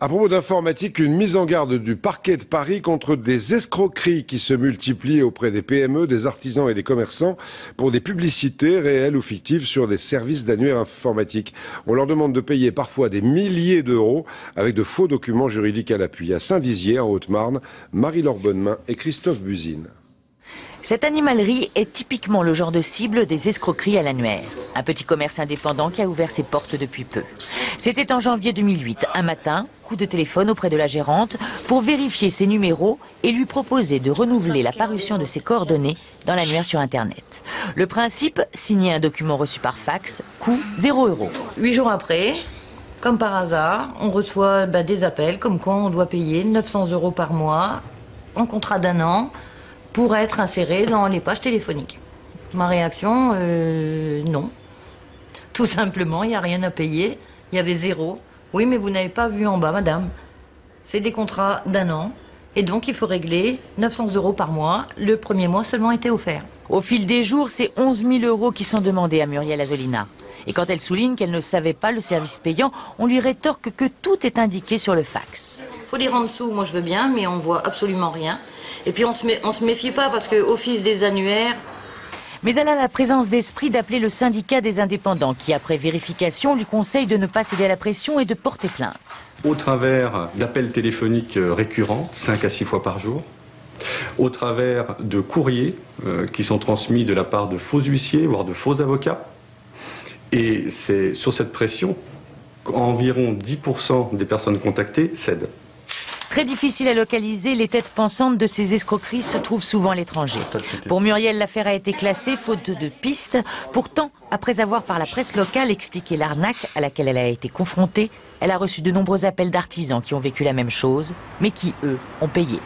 À propos d'informatique, une mise en garde du parquet de Paris contre des escroqueries qui se multiplient auprès des PME, des artisans et des commerçants pour des publicités réelles ou fictives sur des services d'annuaires informatiques. On leur demande de payer parfois des milliers d'euros avec de faux documents juridiques à l'appui. À Saint-Dizier, en Haute-Marne, Marie-Laure Bonnemain et Christophe Buzine. Cette animalerie est typiquement le genre de cible des escroqueries à l'annuaire. Un petit commerce indépendant qui a ouvert ses portes depuis peu. C'était en janvier 2008. Un matin, coup de téléphone auprès de la gérante pour vérifier ses numéros et lui proposer de renouveler la parution de ses coordonnées dans l'annuaire sur Internet. Le principe, signer un document reçu par fax, coût 0 €. 8 jours après, comme par hasard, on reçoit des appels comme quoi on doit payer 900 € par mois en contrat d'1 an pour être inséré dans les pages téléphoniques. Ma réaction, non. Tout simplement, il n'y a rien à payer. Il y avait 0. Oui, mais vous n'avez pas vu en bas, madame. C'est des contrats d'1 an. Et donc, il faut régler 900 € par mois. Le premier mois seulement était offert. Au fil des jours, c'est 11 000 € qui sont demandés à Muriel Azolina. Et quand elle souligne qu'elle ne savait pas le service payant, on lui rétorque que tout est indiqué sur le fax. Faut lire en dessous, moi je veux bien, mais on voit absolument rien. Et puis on se méfie pas parce que Office des annuaires... Mais elle a la présence d'esprit d'appeler le syndicat des indépendants qui, après vérification, lui conseille de ne pas céder à la pression et de porter plainte. Au travers d'appels téléphoniques récurrents, 5 à 6 fois par jour, au travers de courriers qui sont transmis de la part de faux huissiers, voire de faux avocats. Et c'est sur cette pression qu'environ 10% des personnes contactées cèdent. Très difficile à localiser, les têtes pensantes de ces escroqueries se trouvent souvent à l'étranger. Pour Muriel, l'affaire a été classée faute de pistes. Pourtant, après avoir par la presse locale expliqué l'arnaque à laquelle elle a été confrontée, elle a reçu de nombreux appels d'artisans qui ont vécu la même chose, mais qui, eux, ont payé.